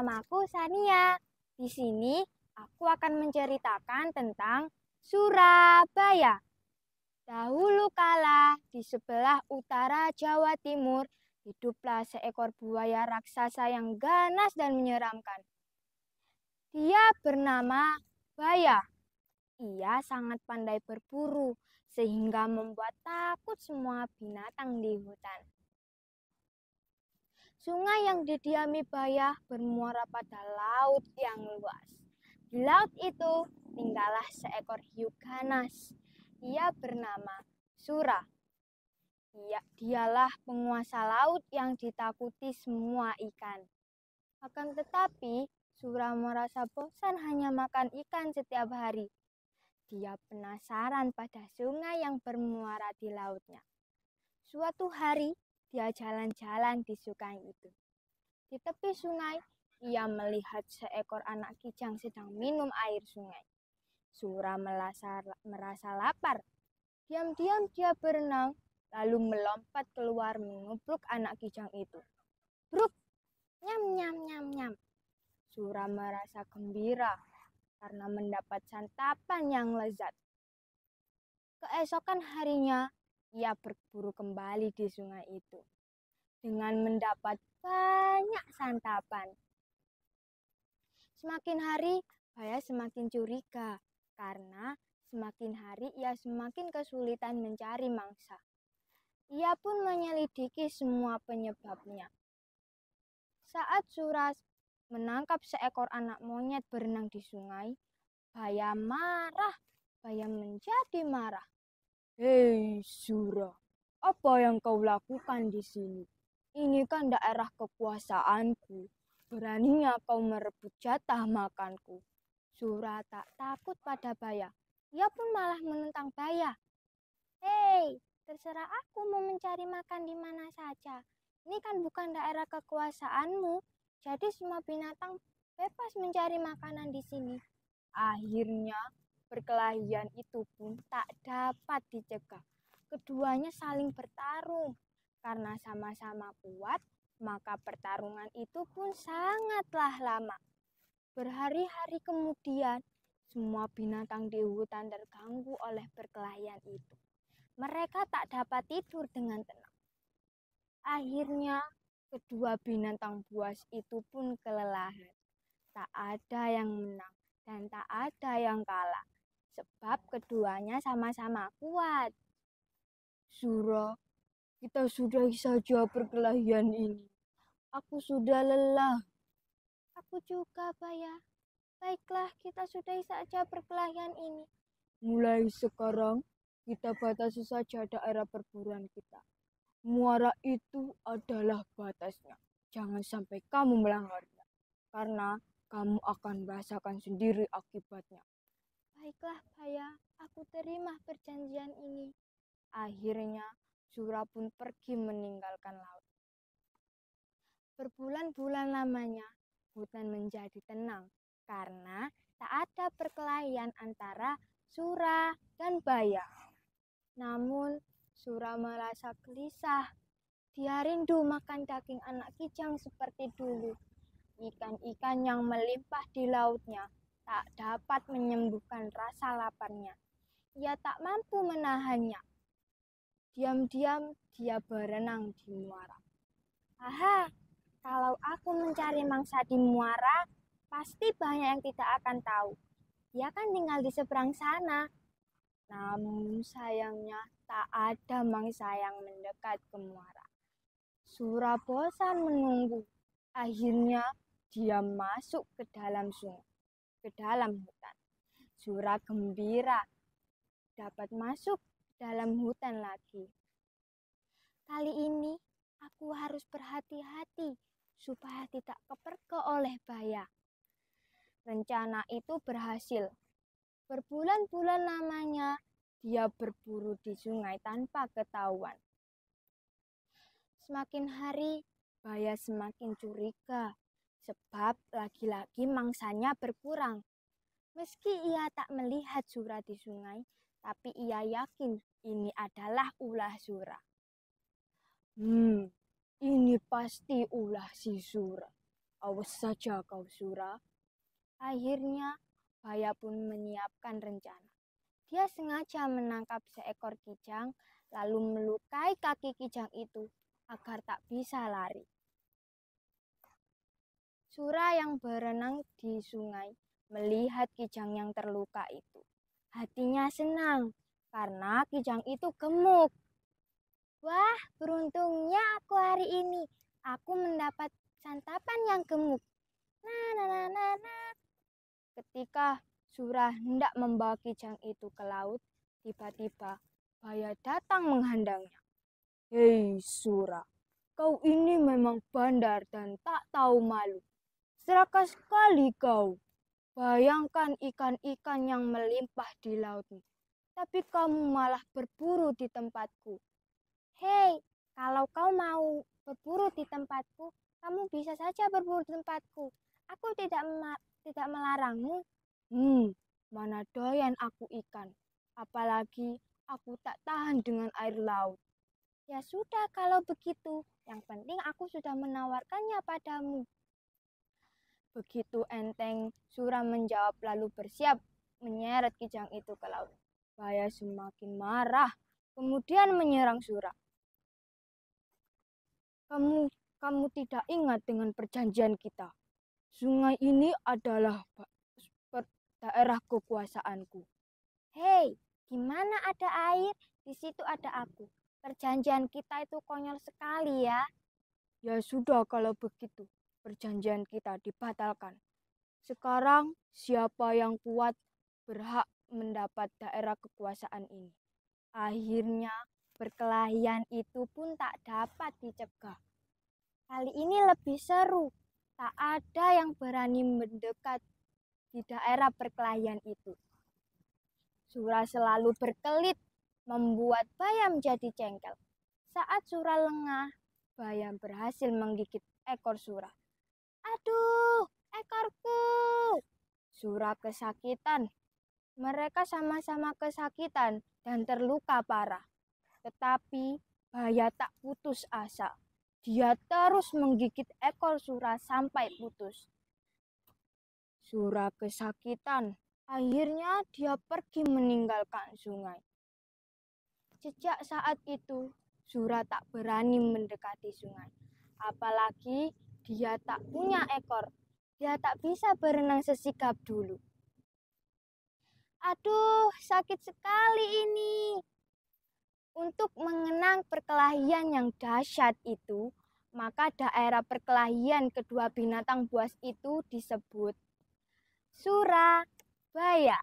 Namaku Sania. Di sini aku akan menceritakan tentang Surabaya. Dahulu kala di sebelah utara Jawa Timur hiduplah seekor buaya raksasa yang ganas dan menyeramkan. Dia bernama Baya. Ia sangat pandai berburu sehingga membuat takut semua binatang di hutan. Sungai yang didiami Baya bermuara pada laut yang luas. Di laut itu tinggallah seekor hiu ganas. Ia bernama Sura. Dialah penguasa laut yang ditakuti semua ikan. Akan tetapi, Sura merasa bosan hanya makan ikan setiap hari. Dia penasaran pada sungai yang bermuara di lautnya. Suatu hari, dia jalan-jalan di sungai itu. Di tepi sungai, ia melihat seekor anak kijang sedang minum air sungai. Sura merasa lapar. Diam-diam dia berenang, lalu melompat keluar mengupluk anak kijang itu. Bruk! Nyam, nyam, nyam, nyam. Sura merasa gembira karena mendapat santapan yang lezat. Keesokan harinya, ia berburu kembali di sungai itu dengan mendapat banyak santapan. Semakin hari, Baya semakin curiga karena semakin hari ia semakin kesulitan mencari mangsa. Ia pun menyelidiki semua penyebabnya. Saat Sura menangkap seekor anak monyet berenang di sungai, Baya marah. Baya menjadi marah. Hei Sura, apa yang kau lakukan di sini? Ini kan daerah kekuasaanku. Beraninya kau merebut jatah makanku. Sura tak takut pada Baya. Ia pun malah menentang Baya. Hei, terserah aku mau mencari makan di mana saja. Ini kan bukan daerah kekuasaanmu. Jadi semua binatang bebas mencari makanan di sini. Akhirnya perkelahian itu pun tak dapat dicegah. Keduanya saling bertarung. Karena sama-sama kuat, maka pertarungan itu pun sangatlah lama. Berhari-hari kemudian, semua binatang di hutan terganggu oleh perkelahian itu. Mereka tak dapat tidur dengan tenang. Akhirnya, kedua binatang buas itu pun kelelahan. Tak ada yang menang dan tak ada yang kalah. Sebab keduanya sama-sama kuat. Sura, kita sudahi saja perkelahian ini. Aku sudah lelah. Aku juga, Baya. Baiklah, kita sudahi saja perkelahian ini. Mulai sekarang, kita batasi saja daerah perburuan kita. Muara itu adalah batasnya. Jangan sampai kamu melanggarnya. Karena kamu akan merasakan sendiri akibatnya. Baiklah, Baya. Aku terima perjanjian ini. Akhirnya, Sura pun pergi meninggalkan laut. Berbulan-bulan lamanya, hutan menjadi tenang karena tak ada perkelahian antara Sura dan Baya. Namun, Sura merasa gelisah. Dia rindu makan daging anak kijang seperti dulu. Ikan-ikan yang melimpah di lautnya tak dapat menyembuhkan rasa laparnya. Ia tak mampu menahannya. Diam-diam dia berenang di muara. Aha, kalau aku mencari mangsa di muara, pasti banyak yang tidak akan tahu. Dia kan tinggal di seberang sana. Namun sayangnya tak ada mangsa yang mendekat ke muara. Sura bosan menunggu. Akhirnya dia masuk ke dalam sungai, ke dalam hutan. Sura gembira dapat masuk dalam hutan lagi. Kali ini aku harus berhati-hati supaya tidak kepergok oleh Baya. Rencana itu berhasil. Berbulan-bulan lamanya dia berburu di sungai tanpa ketahuan. Semakin hari, Baya semakin curiga sebab lagi-lagi mangsanya berkurang. Meski ia tak melihat Sura di sungai, tapi ia yakin ini adalah ulah Sura. Ini pasti ulah si Sura. Awas saja kau Sura. Akhirnya Buaya pun menyiapkan rencana. Dia sengaja menangkap seekor kijang lalu melukai kaki kijang itu agar tak bisa lari. Sura yang berenang di sungai melihat kijang yang terluka itu. Hatinya senang karena kijang itu gemuk. Wah, beruntungnya aku hari ini. Aku mendapat santapan yang gemuk. Nah. Ketika Sura hendak membawa kijang itu ke laut, tiba-tiba Buaya datang menghadangnya. Hei Sura, kau ini memang bandar dan tak tahu malu. Serakah sekali kau. Bayangkan ikan-ikan yang melimpah di lautmu. Tapi kamu malah berburu di tempatku. Hei, kalau kau mau berburu di tempatku, kamu bisa saja berburu di tempatku. Aku tidak melarangmu. Mana doyan aku ikan. Apalagi aku tak tahan dengan air laut. Ya sudah kalau begitu. Yang penting aku sudah menawarkannya padamu. Begitu enteng, Sura menjawab lalu bersiap menyeret kijang itu ke laut. Buaya semakin marah, kemudian menyerang Sura. Kamu tidak ingat dengan perjanjian kita. Sungai ini adalah daerah kekuasaanku. Hei, gimana ada air? Di situ ada aku. Perjanjian kita itu konyol sekali ya. Ya sudah kalau begitu, perjanjian kita dibatalkan. Sekarang siapa yang kuat berhak mendapat daerah kekuasaan ini. Akhirnya perkelahian itu pun tak dapat dicegah. Kali ini lebih seru. Tak ada yang berani mendekat di daerah perkelahian itu. Sura selalu berkelit, membuat Buaya menjadi jengkel. Saat Sura lengah, Buaya berhasil menggigit ekor Sura. Aduh, ekorku! Sura kesakitan. Mereka sama-sama kesakitan dan terluka parah. Tetapi Buaya tak putus asa. Dia terus menggigit ekor Sura sampai putus. Sura kesakitan. Akhirnya dia pergi meninggalkan sungai. Sejak saat itu, Sura tak berani mendekati sungai. Apalagi dia tak punya ekor. Dia tak bisa berenang sesigap dulu. Aduh, sakit sekali ini. Untuk mengenang perkelahian yang dahsyat itu, maka daerah perkelahian kedua binatang buas itu disebut Surabaya.